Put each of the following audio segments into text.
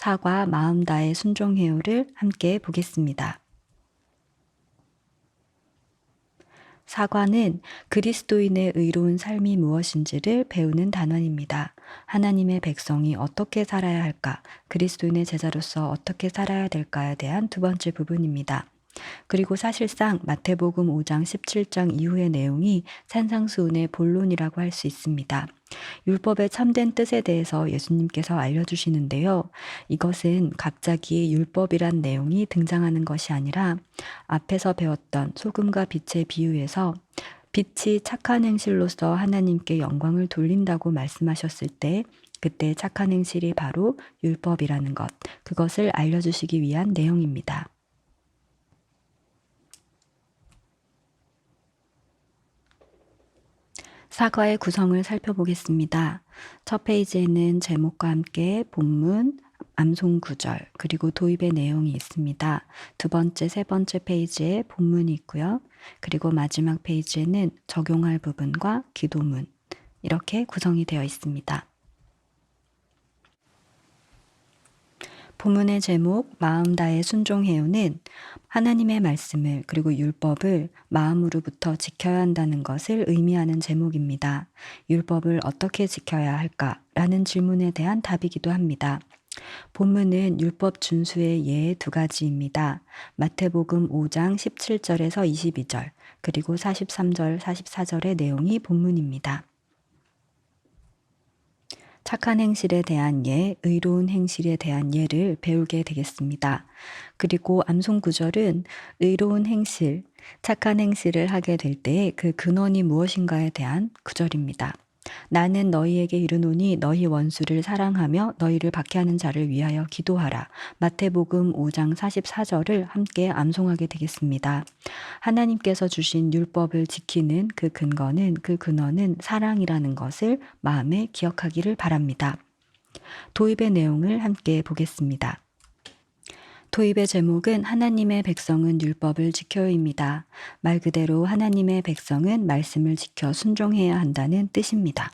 사과 마음 다해 순종해요를 함께 보겠습니다. 사과는 그리스도인의 의로운 삶이 무엇인지를 배우는 단원입니다. 하나님의 백성이 어떻게 살아야 할까, 그리스도인의 제자로서 어떻게 살아야 될까에 대한 두 번째 부분입니다. 그리고 사실상 마태복음 5장 17장 이후의 내용이 산상수훈의 본론이라고 할 수 있습니다. 율법의 참된 뜻에 대해서 예수님께서 알려주시는데요. 이것은 갑자기 율법이란 내용이 등장하는 것이 아니라 앞에서 배웠던 소금과 빛의 비유에서 빛이 착한 행실로서 하나님께 영광을 돌린다고 말씀하셨을 때 그때 착한 행실이 바로 율법이라는 것, 그것을 알려주시기 위한 내용입니다. 사과의 구성을 살펴보겠습니다. 첫 페이지에는 제목과 함께 본문, 암송 구절, 그리고 도입의 내용이 있습니다. 두 번째, 세 번째 페이지에 본문이 있고요. 그리고 마지막 페이지에는 적용할 부분과 기도문, 이렇게 구성이 되어 있습니다. 본문의 제목 마음 다해 순종해요는 하나님의 말씀을 그리고 율법을 마음으로부터 지켜야 한다는 것을 의미하는 제목입니다. 율법을 어떻게 지켜야 할까라는 질문에 대한 답이기도 합니다. 본문은 율법 준수의 예 두 가지입니다. 마태복음 5장 17절에서 22절 그리고 43절 44절의 내용이 본문입니다. 착한 행실에 대한 예, 의로운 행실에 대한 예를 배우게 되겠습니다. 그리고 암송 구절은 의로운 행실, 착한 행실을 하게 될 때 그 근원이 무엇인가에 대한 구절입니다. 나는 너희에게 이르노니 너희 원수를 사랑하며 너희를 박해하는 자를 위하여 기도하라. 마태복음 5장 44절을 함께 암송하게 되겠습니다. 하나님께서 주신 율법을 지키는 그 근원은 사랑이라는 것을 마음에 기억하기를 바랍니다. 도입의 내용을 함께 보겠습니다. 도입의 제목은 하나님의 백성은 율법을 지켜요입니다. 말 그대로 하나님의 백성은 말씀을 지켜 순종해야 한다는 뜻입니다.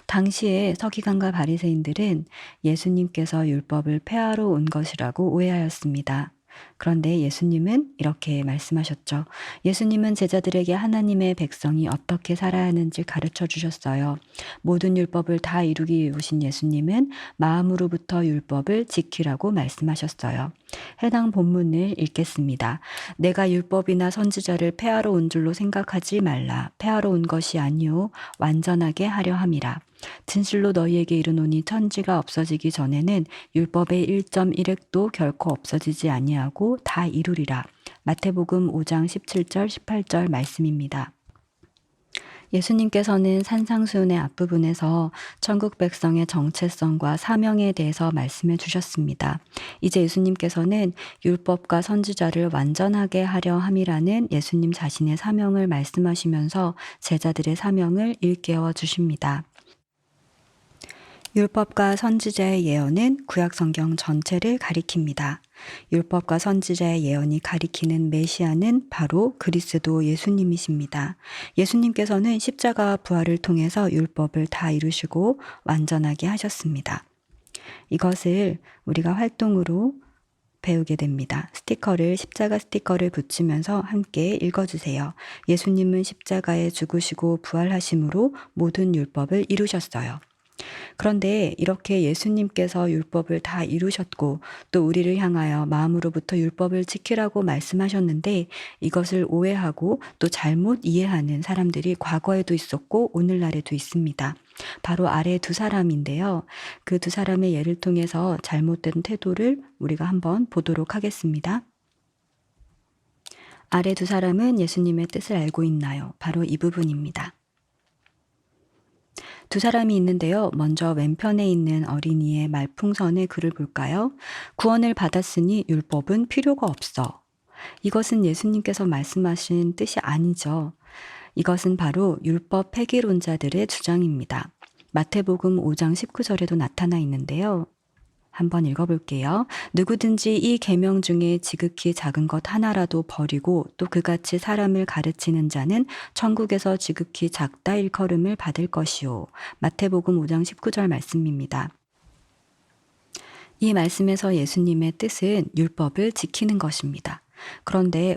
당시에 서기관과 바리새인들은 예수님께서 율법을 폐하러 온 것이라고 오해하였습니다. 그런데 예수님은 이렇게 말씀하셨죠. 예수님은 제자들에게 하나님의 백성이 어떻게 살아야 하는지 가르쳐 주셨어요. 모든 율법을 다 이루기 위해 오신 예수님은 마음으로부터 율법을 지키라고 말씀하셨어요. 해당 본문을 읽겠습니다. 내가 율법이나 선지자를 폐하러 온 줄로 생각하지 말라. 폐하러 온 것이 아니요 완전하게 하려 함이라. 진실로 너희에게 이르노니 천지가 없어지기 전에는 율법의 1.1획도 결코 없어지지 아니하고 다 이루리라. 마태복음 5장 17절 18절 말씀입니다. 예수님께서는 산상수훈의 앞부분에서 천국 백성의 정체성과 사명에 대해서 말씀해 주셨습니다. 이제 예수님께서는 율법과 선지자를 완전하게 하려 함이라는 예수님 자신의 사명을 말씀하시면서 제자들의 사명을 일깨워 주십니다. 율법과 선지자의 예언은 구약 성경 전체를 가리킵니다. 율법과 선지자의 예언이 가리키는 메시아는 바로 그리스도 예수님이십니다. 예수님께서는 십자가와 부활을 통해서 율법을 다 이루시고 완전하게 하셨습니다. 이것을 우리가 활동으로 배우게 됩니다. 십자가 스티커를 붙이면서 함께 읽어주세요. 예수님은 십자가에 죽으시고 부활하심으로 모든 율법을 이루셨어요. 그런데 이렇게 예수님께서 율법을 다 이루셨고 또 우리를 향하여 마음으로부터 율법을 지키라고 말씀하셨는데 이것을 오해하고 또 잘못 이해하는 사람들이 과거에도 있었고 오늘날에도 있습니다. 바로 아래 두 사람인데요. 그 두 사람의 예를 통해서 잘못된 태도를 우리가 한번 보도록 하겠습니다. 아래 두 사람은 예수님의 뜻을 알고 있나요? 바로 이 부분입니다. 두 사람이 있는데요. 먼저 왼편에 있는 어린이의 말풍선의 글을 볼까요? 구원을 받았으니 율법은 필요가 없어. 이것은 예수님께서 말씀하신 뜻이 아니죠. 이것은 바로 율법 폐기론자들의 주장입니다. 마태복음 5장 19절에도 나타나 있는데요. 한번 읽어볼게요. 누구든지 이 계명 중에 지극히 작은 것 하나라도 버리고 또 그같이 사람을 가르치는 자는 천국에서 지극히 작다 일컬음을 받을 것이요. 마태복음 5장 19절 말씀입니다. 이 말씀에서 예수님의 뜻은 율법을 지키는 것입니다. 그런데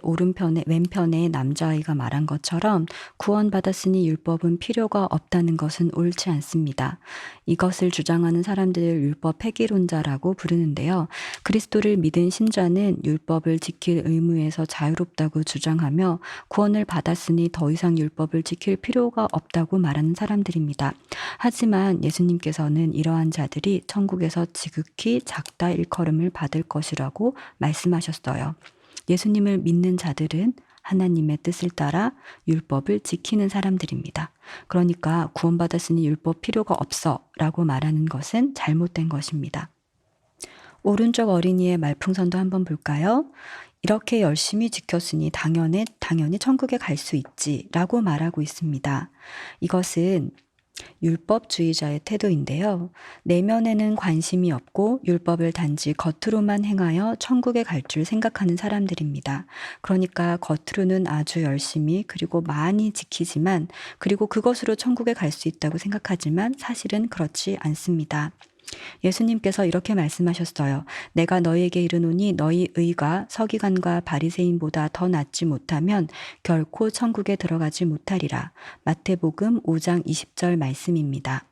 왼편에 남자아이가 말한 것처럼 구원받았으니 율법은 필요가 없다는 것은 옳지 않습니다. 이것을 주장하는 사람들을 율법 폐기론자라고 부르는데요. 그리스도를 믿은 신자는 율법을 지킬 의무에서 자유롭다고 주장하며 구원을 받았으니 더 이상 율법을 지킬 필요가 없다고 말하는 사람들입니다. 하지만 예수님께서는 이러한 자들이 천국에서 지극히 작다 일컬음을 받을 것이라고 말씀하셨어요. 예수님을 믿는 자들은 하나님의 뜻을 따라 율법을 지키는 사람들입니다. 그러니까 구원받았으니 율법 필요가 없어 라고 말하는 것은 잘못된 것입니다. 오른쪽 어린이의 말풍선도 한번 볼까요? 이렇게 열심히 지켰으니 당연히 천국에 갈 수 있지 라고 말하고 있습니다. 이것은 율법주의자의 태도인데요. 내면에는 관심이 없고 율법을 단지 겉으로만 행하여 천국에 갈 줄 생각하는 사람들입니다. 그러니까 겉으로는 아주 열심히 그리고 많이 지키지만 그리고 그것으로 천국에 갈 수 있다고 생각하지만 사실은 그렇지 않습니다. 예수님께서 이렇게 말씀하셨어요. 내가 너희에게 이르노니 너희 의가 서기관과 바리새인보다 더 낫지 못하면 결코 천국에 들어가지 못하리라. 마태복음 5장 20절 말씀입니다.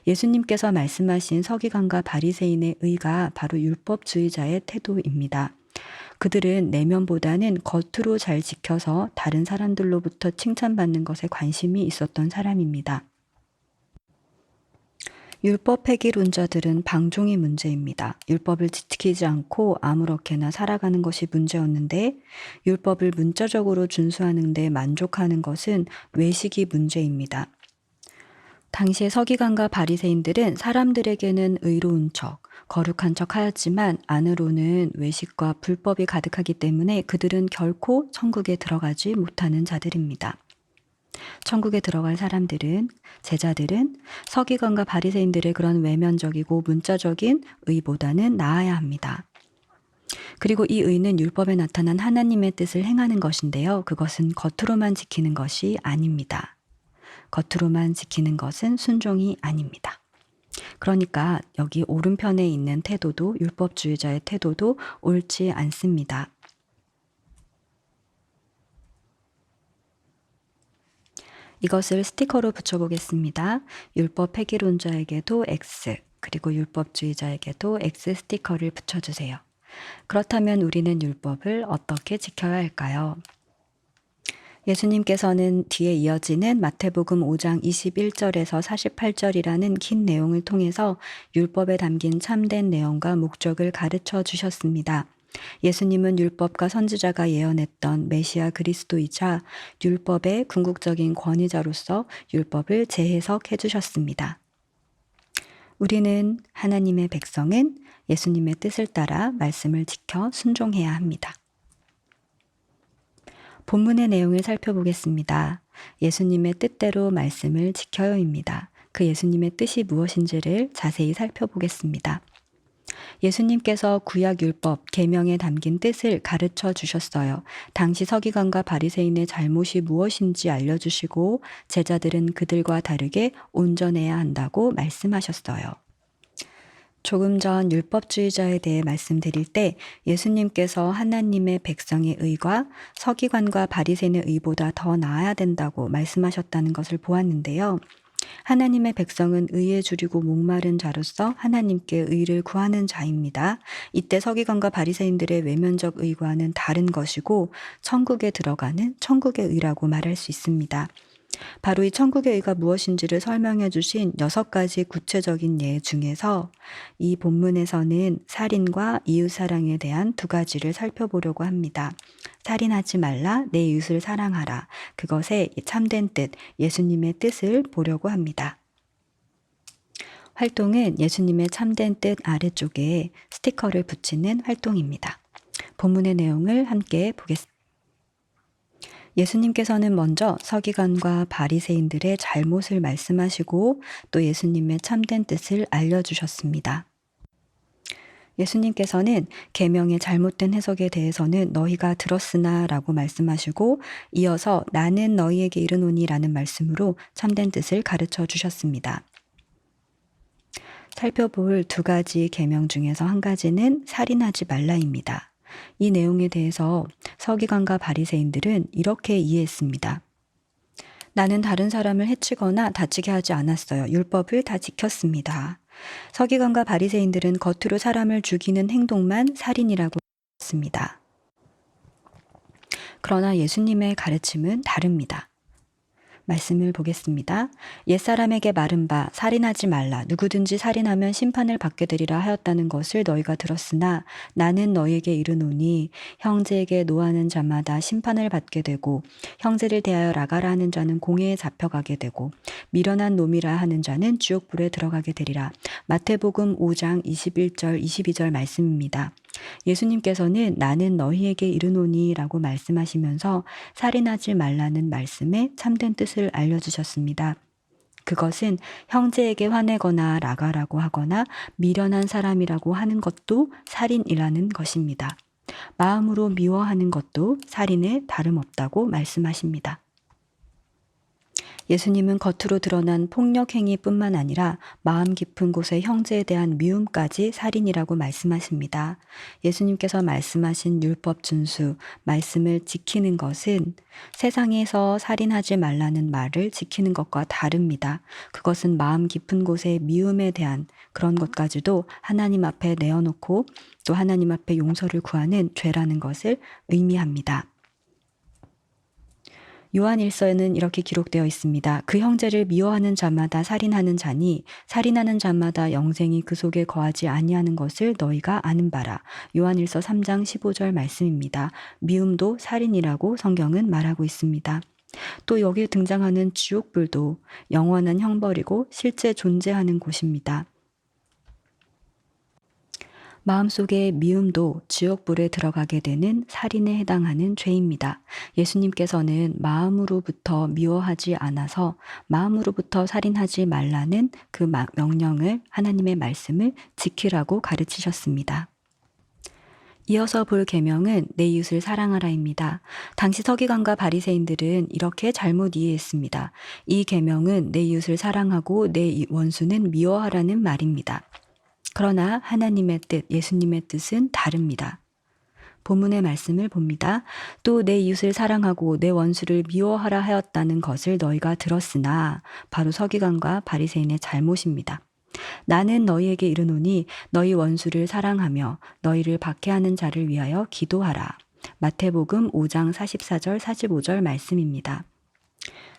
예수님께서 말씀하신 서기관과 바리새인의 의가 바로 율법주의자의 태도입니다. 그들은 내면보다는 겉으로 잘 지켜서 다른 사람들로부터 칭찬받는 것에 관심이 있었던 사람입니다. 율법 폐기론자들은 방종이 문제입니다. 율법을 지키지 않고 아무렇게나 살아가는 것이 문제였는데 율법을 문자적으로 준수하는 데 만족하는 것은 외식이 문제입니다. 당시의 서기관과 바리새인들은 사람들에게는 의로운 척, 거룩한 척 하였지만 안으로는 외식과 불법이 가득하기 때문에 그들은 결코 천국에 들어가지 못하는 자들입니다. 천국에 들어갈 사람들은 제자들은 서기관과 바리새인들의 그런 외면적이고 문자적인 의보다는 나아야 합니다. 그리고 이 의는 율법에 나타난 하나님의 뜻을 행하는 것인데요. 그것은 겉으로만 지키는 것이 아닙니다. 겉으로만 지키는 것은 순종이 아닙니다. 그러니까 여기 오른편에 있는 태도도 율법주의자의 태도도 옳지 않습니다. 이것을 스티커로 붙여보겠습니다. 율법 폐기론자에게도 X, 그리고 율법주의자에게도 X 스티커를 붙여주세요. 그렇다면 우리는 율법을 어떻게 지켜야 할까요? 예수님께서는 뒤에 이어지는 마태복음 5장 21절에서 48절이라는 긴 내용을 통해서 율법에 담긴 참된 내용과 목적을 가르쳐 주셨습니다. 예수님은 율법과 선지자가 예언했던 메시아 그리스도이자 율법의 궁극적인 권위자로서 율법을 재해석해 주셨습니다. 우리는 하나님의 백성은 예수님의 뜻을 따라 말씀을 지켜 순종해야 합니다. 본문의 내용을 살펴보겠습니다. 예수님의 뜻대로 말씀을 지켜요입니다. 그 예수님의 뜻이 무엇인지를 자세히 살펴보겠습니다. 예수님께서 구약 율법 계명에 담긴 뜻을 가르쳐 주셨어요. 당시 서기관과 바리새인의 잘못이 무엇인지 알려주시고 제자들은 그들과 다르게 온전해야 한다고 말씀하셨어요. 조금 전 율법주의자에 대해 말씀드릴 때 예수님께서 하나님의 백성의 의가 서기관과 바리새인의 의보다 더 나아야 된다고 말씀하셨다는 것을 보았는데요. 하나님의 백성은 의에 주리고 목마른 자로서 하나님께 의를 구하는 자입니다. 이때 서기관과 바리새인들의 외면적 의와는 다른 것이고 천국에 들어가는 천국의 의라고 말할 수 있습니다. 바로 이 천국의 의가 무엇인지를 설명해 주신 6가지 구체적인 예 중에서 이 본문에서는 살인과 이웃사랑에 대한 2가지를 살펴보려고 합니다. 살인하지 말라, 내 이웃을 사랑하라. 그것의 참된 뜻, 예수님의 뜻을 보려고 합니다. 활동은 예수님의 참된 뜻 아래쪽에 스티커를 붙이는 활동입니다. 본문의 내용을 함께 보겠습니다. 예수님께서는 먼저 서기관과 바리새인들의 잘못을 말씀하시고 또 예수님의 참된 뜻을 알려주셨습니다. 예수님께서는 계명의 잘못된 해석에 대해서는 너희가 들었으나 라고 말씀하시고 이어서 나는 너희에게 이르노니 라는 말씀으로 참된 뜻을 가르쳐 주셨습니다. 살펴볼 두 가지 계명 중에서 한 가지는 살인하지 말라입니다. 이 내용에 대해서 서기관과 바리새인들은 이렇게 이해했습니다. 나는 다른 사람을 해치거나 다치게 하지 않았어요. 율법을 다 지켰습니다. 서기관과 바리새인들은 겉으로 사람을 죽이는 행동만 살인이라고 했습니다. 그러나 예수님의 가르침은 다릅니다. 말씀을 보겠습니다. 옛사람에게 말한 바 살인하지 말라. 누구든지 살인하면 심판을 받게 되리라 하였다는 것을 너희가 들었으나 나는 너희에게 이르노니 형제에게 노하는 자마다 심판을 받게 되고 형제를 대하여 라가라 하는 자는 공회에 잡혀가게 되고 미련한 놈이라 하는 자는 지옥불에 들어가게 되리라. 마태복음 5장 21절 22절 말씀입니다. 예수님께서는 나는 너희에게 이르노니 라고 말씀하시면서 살인하지 말라는 말씀의 참된 뜻을 알려주셨습니다. 그것은 형제에게 화내거나 라가라고 하거나 미련한 사람이라고 하는 것도 살인이라는 것입니다. 마음으로 미워하는 것도 살인에 다름없다고 말씀하십니다. 예수님은 겉으로 드러난 폭력 행위뿐만 아니라 마음 깊은 곳에 형제에 대한 미움까지 살인이라고 말씀하십니다. 예수님께서 말씀하신 율법 준수, 말씀을 지키는 것은 세상에서 살인하지 말라는 말을 지키는 것과 다릅니다. 그것은 마음 깊은 곳에 미움에 대한 그런 것까지도 하나님 앞에 내어놓고 또 하나님 앞에 용서를 구하는 죄라는 것을 의미합니다. 요한일서에는 이렇게 기록되어 있습니다. 그 형제를 미워하는 자마다 살인하는 자니 살인하는 자마다 영생이 그 속에 거하지 아니하는 것을 너희가 아는 바라. 요한일서 3장 15절 말씀입니다. 미움도 살인이라고 성경은 말하고 있습니다. 또 여기에 등장하는 지옥불도 영원한 형벌이고 실제 존재하는 곳입니다. 마음속의 미움도 지옥불에 들어가게 되는 살인에 해당하는 죄입니다. 예수님께서는 마음으로부터 미워하지 않아서 마음으로부터 살인하지 말라는 그 명령을 하나님의 말씀을 지키라고 가르치셨습니다. 이어서 볼 계명은 내 이웃을 사랑하라입니다. 당시 서기관과 바리새인들은 이렇게 잘못 이해했습니다. 이 계명은 내 이웃을 사랑하고 내 원수는 미워하라는 말입니다. 그러나 하나님의 뜻, 예수님의 뜻은 다릅니다. 본문의 말씀을 봅니다. 또 내 이웃을 사랑하고 내 원수를 미워하라 하였다는 것을 너희가 들었으나 바로 서기관과 바리새인의 잘못입니다. 나는 너희에게 이르노니 너희 원수를 사랑하며 너희를 박해하는 자를 위하여 기도하라. 마태복음 5장 44절 45절 말씀입니다.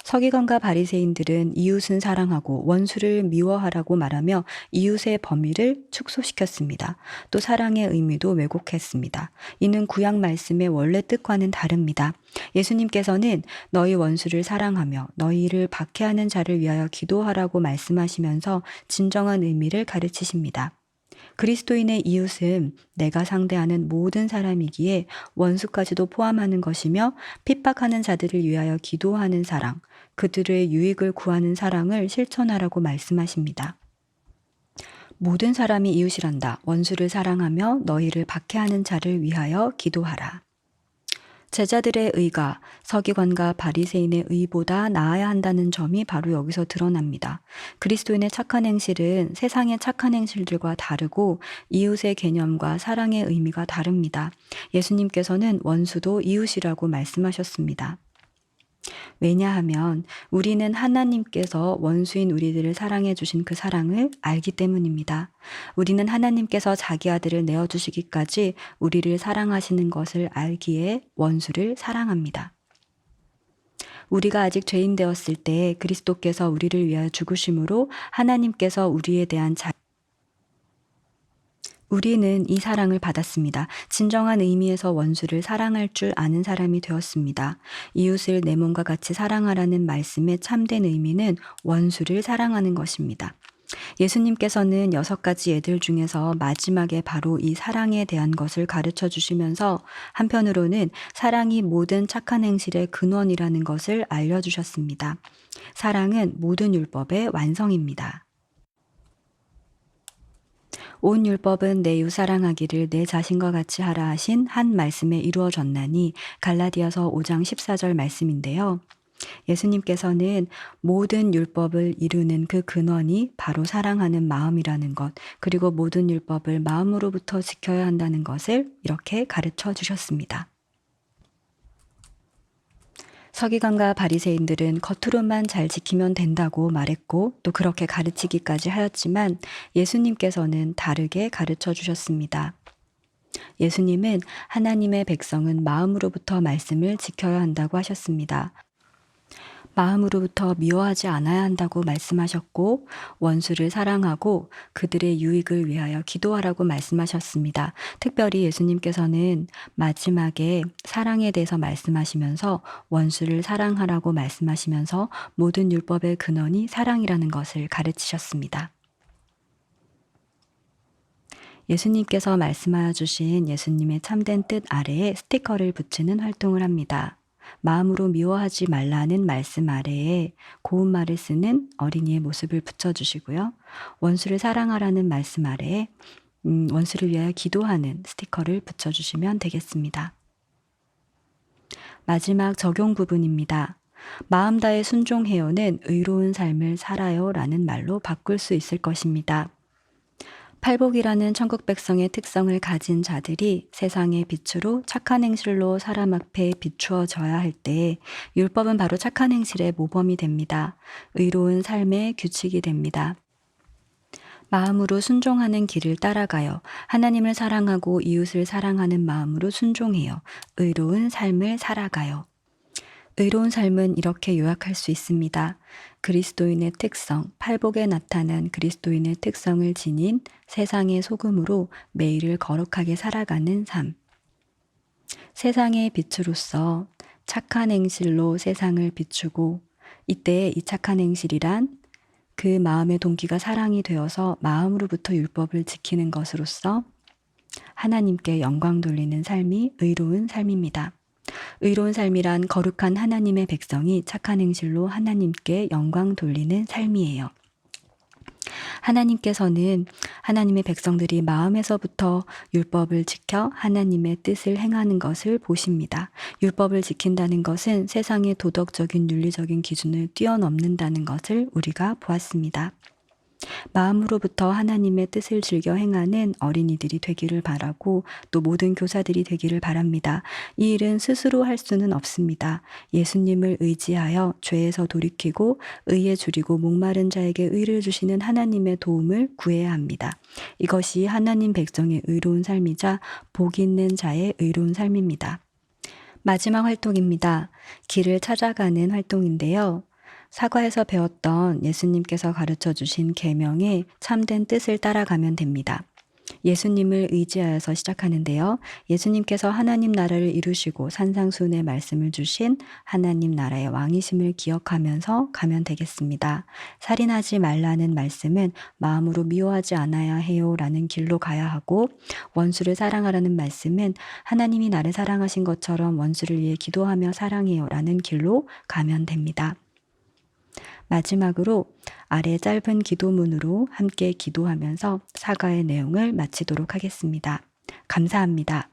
서기관과 바리새인들은 이웃은 사랑하고 원수를 미워하라고 말하며 이웃의 범위를 축소시켰습니다. 또 사랑의 의미도 왜곡했습니다. 이는 구약 말씀의 원래 뜻과는 다릅니다. 예수님께서는 너희 원수를 사랑하며 너희를 박해하는 자를 위하여 기도하라고 말씀하시면서 진정한 의미를 가르치십니다. 그리스도인의 이웃은 내가 상대하는 모든 사람이기에 원수까지도 포함하는 것이며 핍박하는 자들을 위하여 기도하는 사랑, 그들의 유익을 구하는 사랑을 실천하라고 말씀하십니다. 모든 사람이 이웃이란다. 원수를 사랑하며 너희를 박해하는 자를 위하여 기도하라. 제자들의 의가 서기관과 바리새인의 의보다 나아야 한다는 점이 바로 여기서 드러납니다. 그리스도인의 착한 행실은 세상의 착한 행실들과 다르고 이웃의 개념과 사랑의 의미가 다릅니다. 예수님께서는 원수도 이웃이라고 말씀하셨습니다. 왜냐하면 우리는 하나님께서 원수인 우리들을 사랑해 주신 그 사랑을 알기 때문입니다. 우리는 하나님께서 자기 아들을 내어주시기까지 우리를 사랑하시는 것을 알기에 원수를 사랑합니다. 우리가 아직 죄인 되었을 때 그리스도께서 우리를 위하여 죽으심으로 하나님께서 우리에 대한 우리는 이 사랑을 받았습니다. 진정한 의미에서 원수를 사랑할 줄 아는 사람이 되었습니다. 이웃을 내 몸과 같이 사랑하라는 말씀의 참된 의미는 원수를 사랑하는 것입니다. 예수님께서는 6가지 예들 중에서 마지막에 바로 이 사랑에 대한 것을 가르쳐 주시면서 한편으로는 사랑이 모든 착한 행실의 근원이라는 것을 알려주셨습니다. 사랑은 모든 율법의 완성입니다. 온 율법은 내 이웃 사랑하기를 내 자신과 같이 하라 하신 한 말씀에 이루어졌나니 갈라디아서 5장 14절 말씀인데요. 예수님께서는 모든 율법을 이루는 그 근원이 바로 사랑하는 마음이라는 것, 그리고 모든 율법을 마음으로부터 지켜야 한다는 것을 이렇게 가르쳐 주셨습니다. 서기관과 바리새인들은 겉으로만 잘 지키면 된다고 말했고 또 그렇게 가르치기까지 하였지만 예수님께서는 다르게 가르쳐 주셨습니다. 예수님은 하나님의 백성은 마음으로부터 말씀을 지켜야 한다고 하셨습니다. 마음으로부터 미워하지 않아야 한다고 말씀하셨고 원수를 사랑하고 그들의 유익을 위하여 기도하라고 말씀하셨습니다. 특별히 예수님께서는 마지막에 사랑에 대해서 말씀하시면서 원수를 사랑하라고 말씀하시면서 모든 율법의 근원이 사랑이라는 것을 가르치셨습니다. 예수님께서 말씀하여 주신 예수님의 참된 뜻 아래에 스티커를 붙이는 활동을 합니다. 마음으로 미워하지 말라는 말씀 아래에 고운 말을 쓰는 어린이의 모습을 붙여주시고요. 원수를 사랑하라는 말씀 아래에 원수를 위하여 기도하는 스티커를 붙여주시면 되겠습니다. 마지막 적용 부분입니다. 마음 다해 순종해요는 의로운 삶을 살아요 라는 말로 바꿀 수 있을 것입니다. 팔복이라는 천국 백성의 특성을 가진 자들이 세상의 빛으로 착한 행실로 사람 앞에 비추어져야 할 때 율법은 바로 착한 행실의 모범이 됩니다. 의로운 삶의 규칙이 됩니다. 마음으로 순종하는 길을 따라가요. 하나님을 사랑하고 이웃을 사랑하는 마음으로 순종해요. 의로운 삶을 살아가요. 의로운 삶은 이렇게 요약할 수 있습니다. 그리스도인의 특성, 팔복에 나타난 그리스도인의 특성을 지닌 세상의 소금으로 매일을 거룩하게 살아가는 삶. 세상의 빛으로서 착한 행실로 세상을 비추고 이때 이 착한 행실이란 그 마음의 동기가 사랑이 되어서 마음으로부터 율법을 지키는 것으로서 하나님께 영광 돌리는 삶이 의로운 삶입니다. 의로운 삶이란 거룩한 하나님의 백성이 착한 행실로 하나님께 영광 돌리는 삶이에요. 하나님께서는 하나님의 백성들이 마음에서부터 율법을 지켜 하나님의 뜻을 행하는 것을 보십니다. 율법을 지킨다는 것은 세상의 도덕적인 윤리적인 기준을 뛰어넘는다는 것을 우리가 보았습니다. 마음으로부터 하나님의 뜻을 즐겨 행하는 어린이들이 되기를 바라고 또 모든 교사들이 되기를 바랍니다. 이 일은 스스로 할 수는 없습니다. 예수님을 의지하여 죄에서 돌이키고 의에 줄이고 목마른 자에게 의를 주시는 하나님의 도움을 구해야 합니다. 이것이 하나님 백성의 의로운 삶이자 복 있는 자의 의로운 삶입니다. 마지막 활동입니다. 길을 찾아가는 활동인데요. 사과에서 배웠던 예수님께서 가르쳐 주신 계명의 참된 뜻을 따라가면 됩니다. 예수님을 의지하여서 시작하는데요. 예수님께서 하나님 나라를 이루시고 산상수훈의 말씀을 주신 하나님 나라의 왕이심을 기억하면서 가면 되겠습니다. 살인하지 말라는 말씀은 마음으로 미워하지 않아야 해요 라는 길로 가야 하고 원수를 사랑하라는 말씀은 하나님이 나를 사랑하신 것처럼 원수를 위해 기도하며 사랑해요 라는 길로 가면 됩니다. 마지막으로 아래 짧은 기도문으로 함께 기도하면서 사과의 내용을 마치도록 하겠습니다. 감사합니다.